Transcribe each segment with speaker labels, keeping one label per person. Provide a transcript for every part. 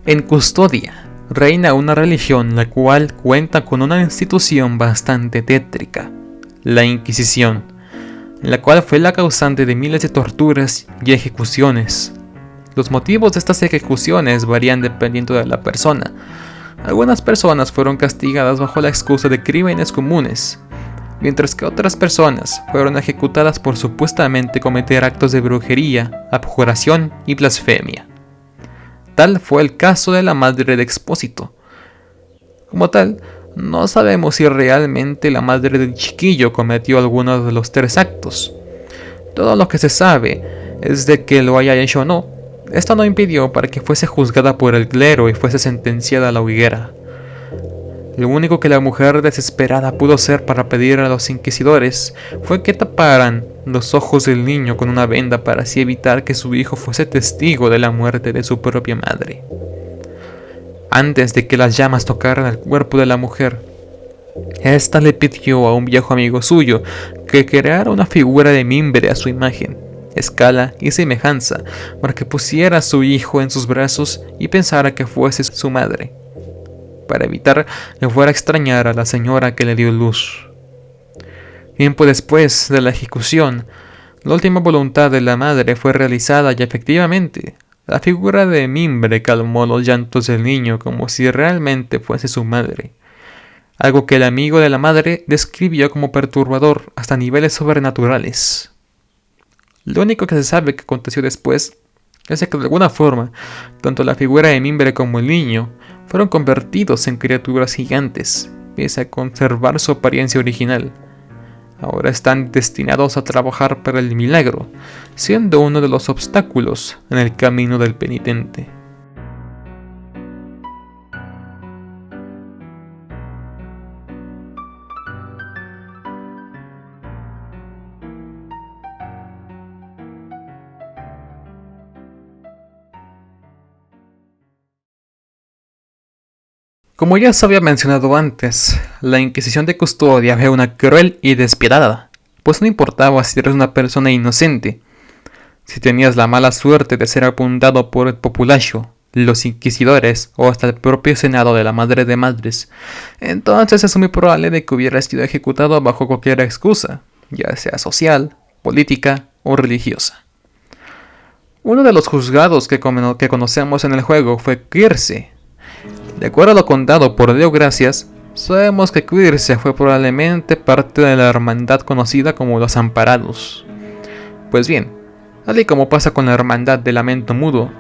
Speaker 1: En Custodia reina una religión la cual cuenta con una institución bastante tétrica, la Inquisición, la cual fue la causante de miles de torturas y ejecuciones. Los motivos de estas ejecuciones varían dependiendo de la persona. Algunas personas fueron castigadas bajo la excusa de crímenes comunes, mientras que otras personas fueron ejecutadas por supuestamente cometer actos de brujería, abjuración y blasfemia. Tal fue el caso de la madre de Expósito. Como tal, no sabemos si realmente la madre del chiquillo cometió alguno de los 3 actos. Todo lo que se sabe es de que lo haya hecho o no. Esto no impidió para que fuese juzgada por el clero y fuese sentenciada a la hoguera. Lo único que la mujer desesperada pudo hacer para pedir a los inquisidores fue que taparan los ojos del niño con una venda para así evitar que su hijo fuese testigo de la muerte de su propia madre. Antes de que las llamas tocaran el cuerpo de la mujer, esta le pidió a un viejo amigo suyo que creara una figura de mimbre a su imagen, escala y semejanza para que pusiera a su hijo en sus brazos y pensara que fuese su madre, para evitar que fuera a extrañar a la señora que le dio luz. Tiempo después de la ejecución, la última voluntad de la madre fue realizada y efectivamente, la figura de mimbre calmó los llantos del niño como si realmente fuese su madre, algo que el amigo de la madre describió como perturbador hasta niveles sobrenaturales. Lo único que se sabe que aconteció después es que de alguna forma, tanto la figura de mimbre como el niño fueron convertidos en criaturas gigantes, pese a conservar su apariencia original. Ahora están destinados a trabajar para el milagro, siendo uno de los obstáculos en el camino del penitente. Como ya se había mencionado antes, la Inquisición de Custodia era una cruel y despiadada, pues no importaba si eras una persona inocente. Si tenías la mala suerte de ser apuntado por el populacho, los inquisidores o hasta el propio senado de la Madre de Madres, entonces es muy probable de que hubieras sido ejecutado bajo cualquier excusa, ya sea social, política o religiosa. Uno de los juzgados que conocemos en el juego fue Circe. De acuerdo a lo contado por Leo Gracias, sabemos que Circe fue probablemente parte de la hermandad conocida como los Amparados. Pues bien, tal y como pasa con la hermandad de Lamento Mudo,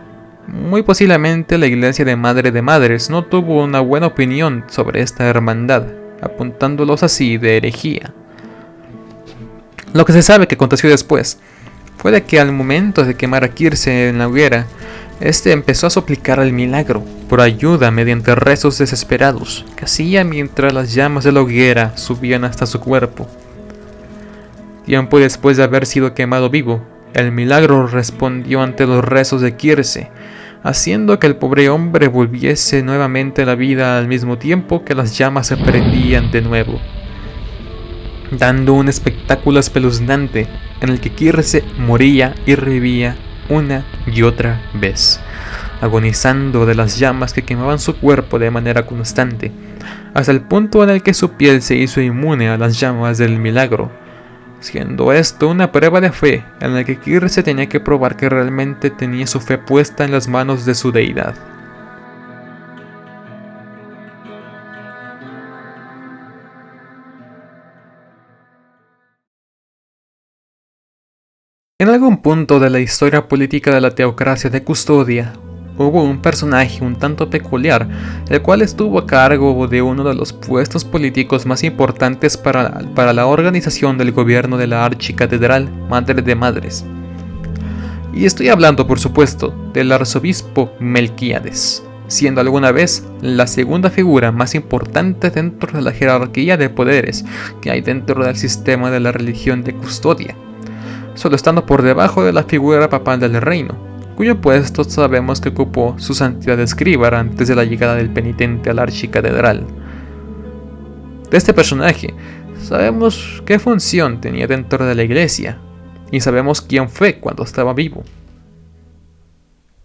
Speaker 1: muy posiblemente la iglesia de Madre de Madres no tuvo una buena opinión sobre esta hermandad, apuntándolos así de herejía. Lo que se sabe que aconteció después fue de que al momento de quemar a Circe en la hoguera, este empezó a suplicar el milagro por ayuda mediante rezos desesperados que hacía mientras las llamas de la hoguera subían hasta su cuerpo. Tiempo después de haber sido quemado vivo, el milagro respondió ante los rezos de Circe, haciendo que el pobre hombre volviese nuevamente a la vida al mismo tiempo que las llamas se prendían de nuevo, dando un espectáculo espeluznante en el que Circe moría y revivía una y otra vez, agonizando de las llamas que quemaban su cuerpo de manera constante, hasta el punto en el que su piel se hizo inmune a las llamas del milagro, siendo esto una prueba de fe en la que Circe tenía que probar que realmente tenía su fe puesta en las manos de su deidad. En algún punto de la historia política de la teocracia de Custodia, hubo un personaje un tanto peculiar, el cual estuvo a cargo de uno de los puestos políticos más importantes para la organización del gobierno de la Archicatedral Madre de Madres. Y estoy hablando, por supuesto, del arzobispo Melquíades, siendo alguna vez la segunda figura más importante dentro de la jerarquía de poderes que hay dentro del sistema de la religión de Custodia, solo estando por debajo de la figura papal del reino, cuyo puesto sabemos que ocupó su santidad escriba antes de la llegada del penitente a la archicatedral. De este personaje sabemos qué función tenía dentro de la iglesia, y sabemos quién fue cuando estaba vivo.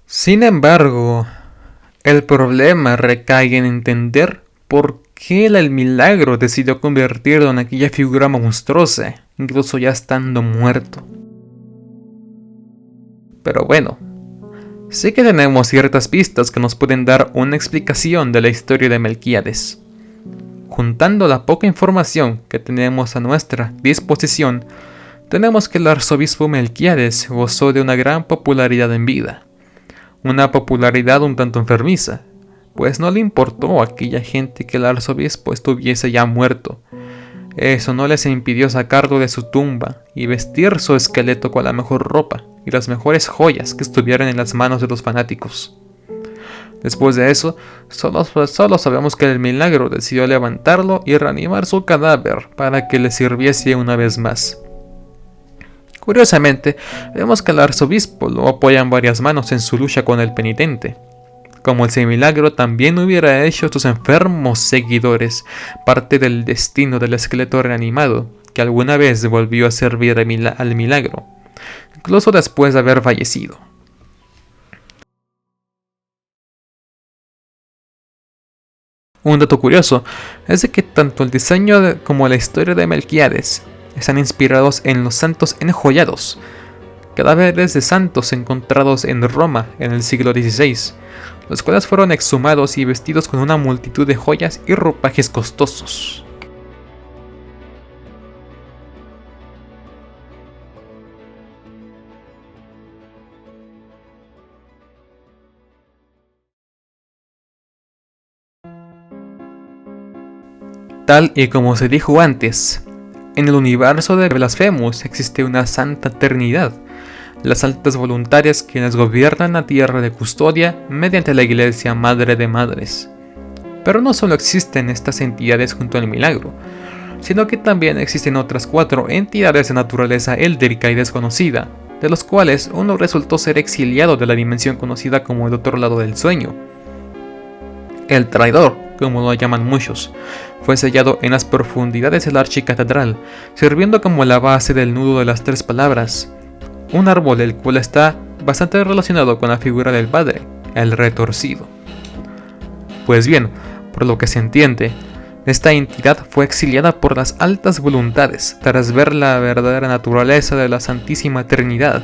Speaker 1: Sin embargo, El problema recae en entender por qué el milagro decidió convertirlo en aquella figura monstruosa, incluso ya estando muerto. Pero bueno, sí que tenemos ciertas pistas que nos pueden dar una explicación de la historia de Melquíades. Juntando la poca información que tenemos a nuestra disposición, tenemos que el arzobispo Melquíades gozó de una gran popularidad en vida. Una popularidad un tanto enfermiza, pues no le importó a aquella gente que el arzobispo estuviese ya muerto. Eso no les impidió sacarlo de su tumba y vestir su esqueleto con la mejor ropa y las mejores joyas que estuvieran en las manos de los fanáticos. Después de eso, solo sabemos que el milagro decidió levantarlo y reanimar su cadáver para que le sirviese una vez más. Curiosamente, vemos que el arzobispo lo apoya en varias manos en su lucha con el penitente. Como el milagro también hubiera hecho a sus enfermos seguidores parte del destino del esqueleto reanimado, que alguna vez volvió a servir al milagro, incluso después de haber fallecido. Un dato curioso es de que tanto el diseño como la historia de Melquíades están inspirados en los santos enjollados, cadáveres de santos encontrados en Roma en el siglo XVI, los cuales fueron exhumados y vestidos con una multitud de joyas y ropajes costosos. Tal y como se dijo antes, en el universo de Blasphemous existe una santa trinidad, las altas voluntarias quienes gobiernan la tierra de custodia mediante la Iglesia Madre de Madres. Pero no solo existen estas entidades junto al milagro, sino que también existen otras 4 entidades de naturaleza eldérica y desconocida, de los cuales uno resultó ser exiliado de la dimensión conocida como el otro lado del sueño. El traidor, como lo llaman muchos, fue sellado en las profundidades de la archicatedral, sirviendo como la base del nudo de las 3 palabras, un árbol el cual está bastante relacionado con la figura del Padre, el retorcido. Pues bien, por lo que se entiende, esta entidad fue exiliada por las altas voluntades tras ver la verdadera naturaleza de la Santísima Trinidad,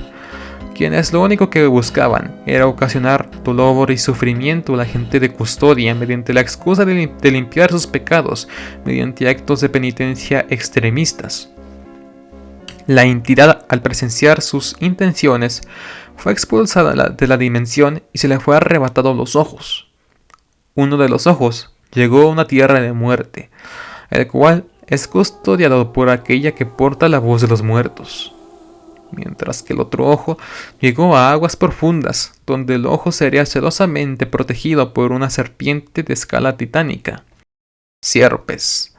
Speaker 1: quienes lo único que buscaban era ocasionar dolor y sufrimiento a la gente de custodia mediante la excusa de limpiar sus pecados mediante actos de penitencia extremistas. La entidad, al presenciar sus intenciones, fue expulsada de la dimensión y se le fue arrebatado los ojos. Uno de los ojos llegó a una tierra de muerte, el cual es custodiado por aquella que porta la voz de los muertos, mientras que el otro ojo llegó a aguas profundas, donde el ojo sería celosamente protegido por una serpiente de escala titánica, Sierpes.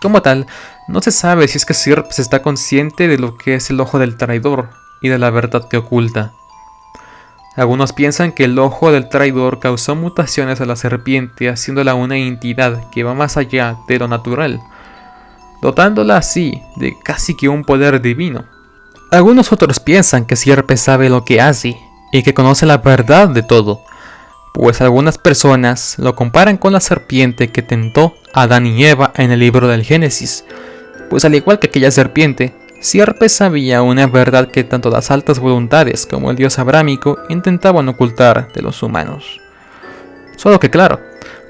Speaker 1: Como tal, no se sabe si es que Sierpes está consciente de lo que es el ojo del traidor y de la verdad que oculta. Algunos piensan que el ojo del traidor causó mutaciones a la serpiente, haciéndola una entidad que va más allá de lo natural, dotándola así de casi que un poder divino. Algunos otros piensan que Sierpes sabe lo que hace y que conoce la verdad de todo, pues algunas personas lo comparan con la serpiente que tentó a Adán y Eva en el libro del Génesis, pues al igual que aquella serpiente, Sierpes sabía una verdad que tanto las altas voluntades como el dios abrámico intentaban ocultar de los humanos. Solo que claro,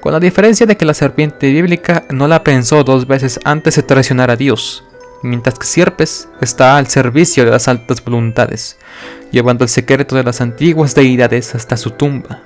Speaker 1: con la diferencia de que la serpiente bíblica no la pensó 2 veces antes de traicionar a Dios, mientras que Sierpes está al servicio de las altas voluntades, llevando el secreto de las antiguas deidades hasta su tumba.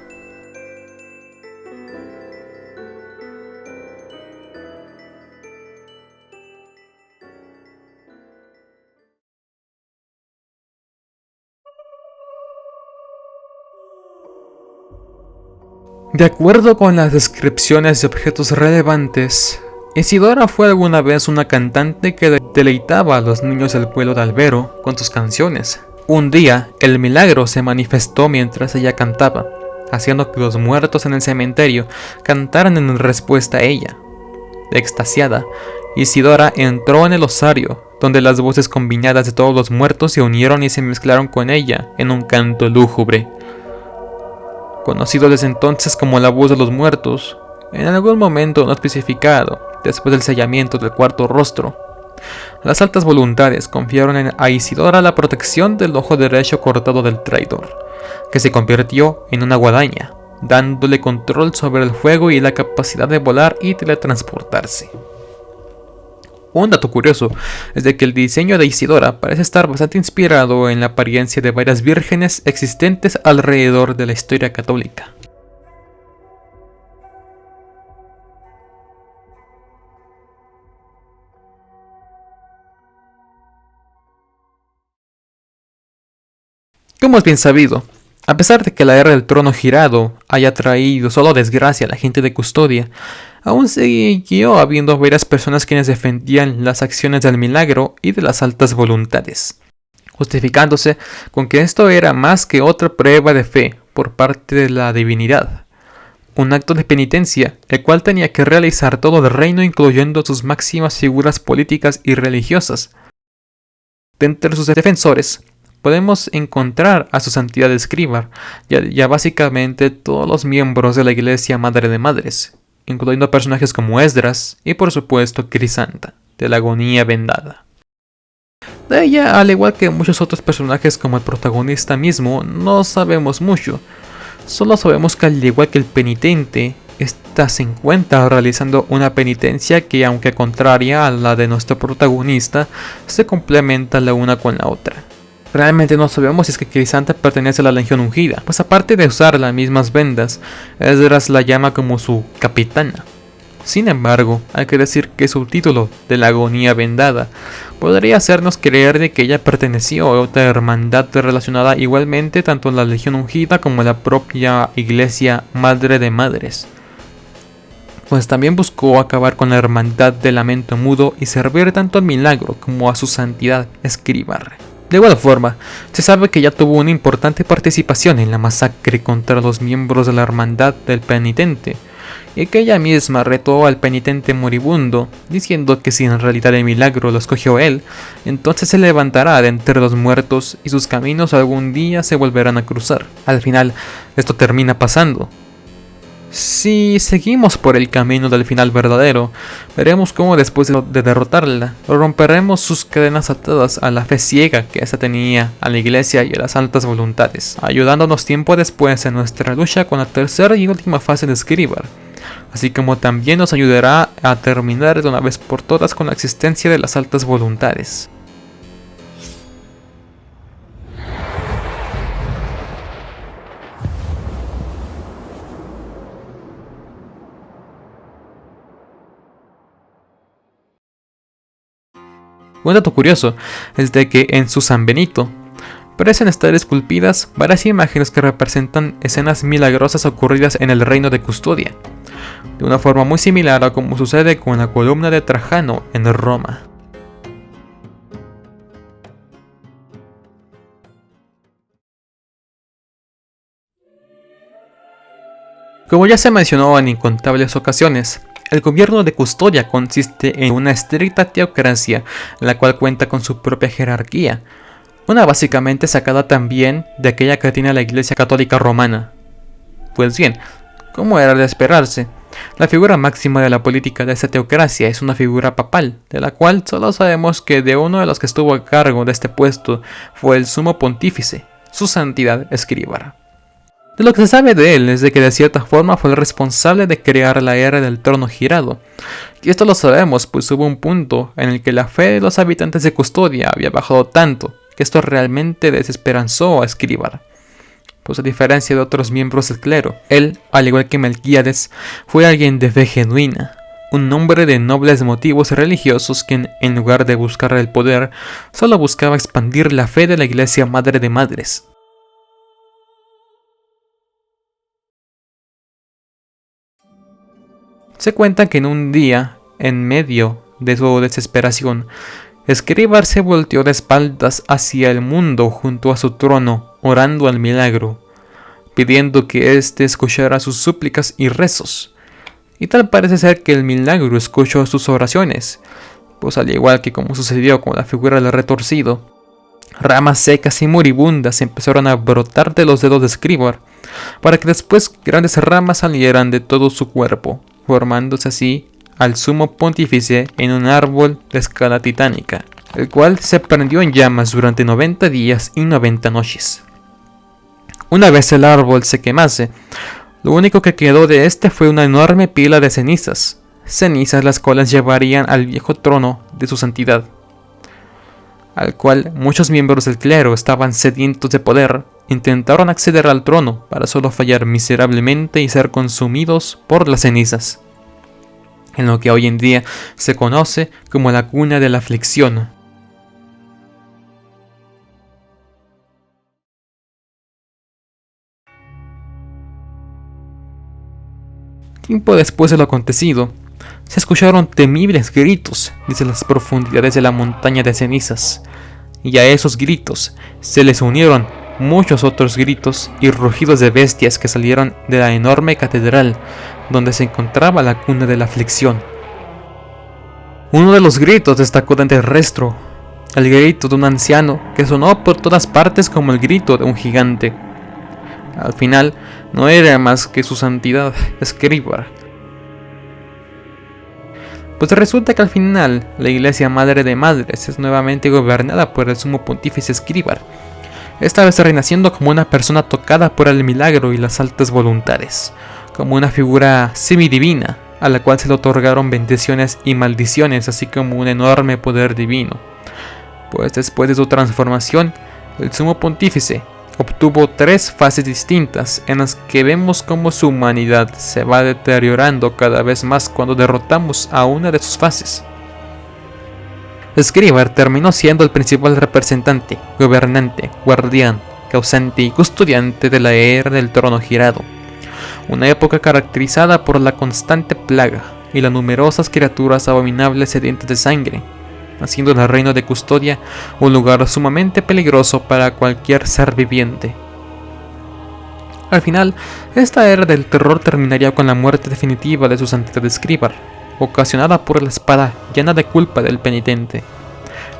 Speaker 1: De acuerdo con las descripciones de objetos relevantes, Isidora fue alguna vez una cantante que deleitaba a los niños del pueblo de Albero con sus canciones. Un día, el milagro se manifestó mientras ella cantaba, haciendo que los muertos en el cementerio cantaran en respuesta a ella. Extasiada, Isidora entró en el osario, donde las voces combinadas de todos los muertos se unieron y se mezclaron con ella en un canto lúgubre. conocido desde entonces como la voz de los muertos, en algún momento no especificado, después del sellamiento del cuarto rostro. Las altas voluntades confiaron a Isidora la protección del ojo derecho cortado del traidor, que se convirtió en una guadaña, dándole control sobre el fuego y la capacidad de volar y teletransportarse. Un dato curioso es de que el diseño de Isidora parece estar bastante inspirado en la apariencia de varias vírgenes existentes alrededor de la historia católica. Como es bien sabido, a pesar de que la era del trono girado haya traído solo desgracia a la gente de Custodia, aún siguió habiendo varias personas quienes defendían las acciones del milagro y de las altas voluntades, justificándose con que esto era más que otra prueba de fe por parte de la divinidad, un acto de penitencia, el cual tenía que realizar todo el reino incluyendo sus máximas figuras políticas y religiosas. De entre sus defensores, podemos encontrar a su santidad Escribar y a básicamente todos los miembros de la Iglesia Madre de Madres, incluyendo personajes como Esdras y por supuesto Crisanta, de la agonía vendada. De ella, al igual que muchos otros personajes como el protagonista mismo, no sabemos mucho. Solo sabemos que al igual que el penitente, esta se encuentra realizando una penitencia que, aunque contraria a la de nuestro protagonista, se complementa la una con la otra. Realmente no sabemos si es que Crisanta pertenece a la Legión Ungida, pues aparte de usar las mismas vendas, Esdras la llama como su capitana. Sin embargo, hay que decir que su título de la agonía vendada podría hacernos creer de que ella perteneció a otra hermandad relacionada igualmente tanto a la Legión Ungida como a la propia Iglesia Madre de Madres, pues también buscó acabar con la hermandad del lamento mudo y servir tanto al milagro como a su santidad Escribar. De igual forma, se sabe que ella tuvo una importante participación en la masacre contra los miembros de la hermandad del penitente, y que ella misma retó al penitente moribundo, diciendo que si en realidad el milagro lo escogió él, entonces se levantará de entre los muertos y sus caminos algún día se volverán a cruzar. Al final, esto termina pasando. Si seguimos por el camino del final verdadero, veremos cómo después de derrotarla, romperemos sus cadenas atadas a la fe ciega que ésta tenía a la iglesia y a las altas voluntades, ayudándonos tiempo después en nuestra lucha con la tercera y última fase de Escribar, así como también nos ayudará a terminar de una vez por todas con la existencia de las altas voluntades. Un dato curioso es de que en su San Benito parecen estar esculpidas varias imágenes que representan escenas milagrosas ocurridas en el reino de Custodia, de una forma muy similar a como sucede con la columna de Trajano en Roma. Como ya se mencionó en incontables ocasiones, el gobierno de Custodia consiste en una estricta teocracia, la cual cuenta con su propia jerarquía, una básicamente sacada también de aquella que tiene la Iglesia Católica Romana. Pues bien, como era de esperarse, la figura máxima de la política de esta teocracia es una figura papal, de la cual solo sabemos que de uno de los que estuvo a cargo de este puesto fue el sumo pontífice, su santidad Escribar. De lo que se sabe de él es de que de cierta forma fue el responsable de crear la era del trono girado. Y esto lo sabemos pues hubo un punto en el que la fe de los habitantes de Custodia había bajado tanto que esto realmente desesperanzó a Escribar. Pues a diferencia de otros miembros del clero, él, al igual que Melquíades, fue alguien de fe genuina, un hombre de nobles motivos religiosos quien, en lugar de buscar el poder, solo buscaba expandir la fe de la Iglesia Madre de Madres. Se cuenta que en un día, en medio de su desesperación, Escribar se volteó de espaldas hacia el mundo junto a su trono, orando al milagro, pidiendo que éste escuchara sus súplicas y rezos. Y tal parece ser que el milagro escuchó sus oraciones, pues al igual que como sucedió con la figura del retorcido, ramas secas y moribundas empezaron a brotar de los dedos de Escribar, para que después grandes ramas salieran de todo su cuerpo, formándose así al sumo pontífice en un árbol de escala titánica, el cual se prendió en llamas durante 90 días y 90 noches. Una vez el árbol se quemase, lo único que quedó de este fue una enorme pila de cenizas, las cuales llevarían al viejo trono de su santidad, al cual muchos miembros del clero estaban sedientos de poder. Intentaron acceder al trono para solo fallar miserablemente y ser consumidos por las cenizas, en lo que hoy en día se conoce como la cuna de la aflicción. Tiempo después de lo acontecido, se escucharon temibles gritos desde las profundidades de la montaña de cenizas, y a esos gritos se les unieron muchos otros gritos y rugidos de bestias que salieron de la enorme catedral donde se encontraba la cuna de la aflicción. Uno de los gritos destacó de entre el resto, el grito de un anciano que sonó por todas partes como el grito de un gigante. Al final, no era más que su santidad Escribar. Pues resulta que al final, la Iglesia Madre de Madres es nuevamente gobernada por el sumo pontífice Escribar, esta vez renaciendo como una persona tocada por el milagro y las altas voluntades, como una figura semidivina, a la cual se le otorgaron bendiciones y maldiciones, así como un enorme poder divino. Pues después de su transformación, el sumo pontífice obtuvo 3 fases distintas en las que vemos cómo su humanidad se va deteriorando cada vez más cuando derrotamos a una de sus fases. Escribar terminó siendo el principal representante, gobernante, guardián, causante y custodiante de la era del trono girado, una época caracterizada por la constante plaga y las numerosas criaturas abominables sedientas de sangre, haciendo el reino de Custodia un lugar sumamente peligroso para cualquier ser viviente. Al final, esta era del terror terminaría con la muerte definitiva de su santidad Escribar, ocasionada por la espada llena de culpa del penitente,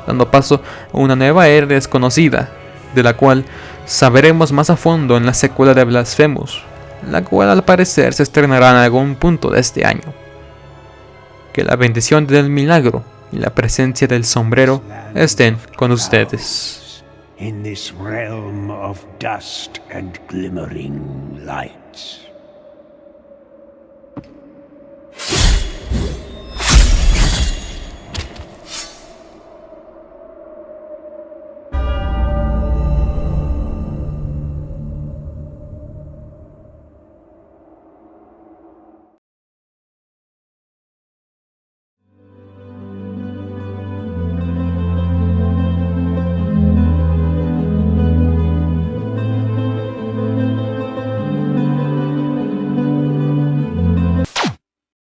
Speaker 1: dando paso a una nueva era desconocida, de la cual sabremos más a fondo en la secuela de Blasphemous, la cual al parecer se estrenará en algún punto de este año. Que la bendición del milagro y la presencia del sombrero estén con ustedes.
Speaker 2: In this realm of dust and glimmering lights.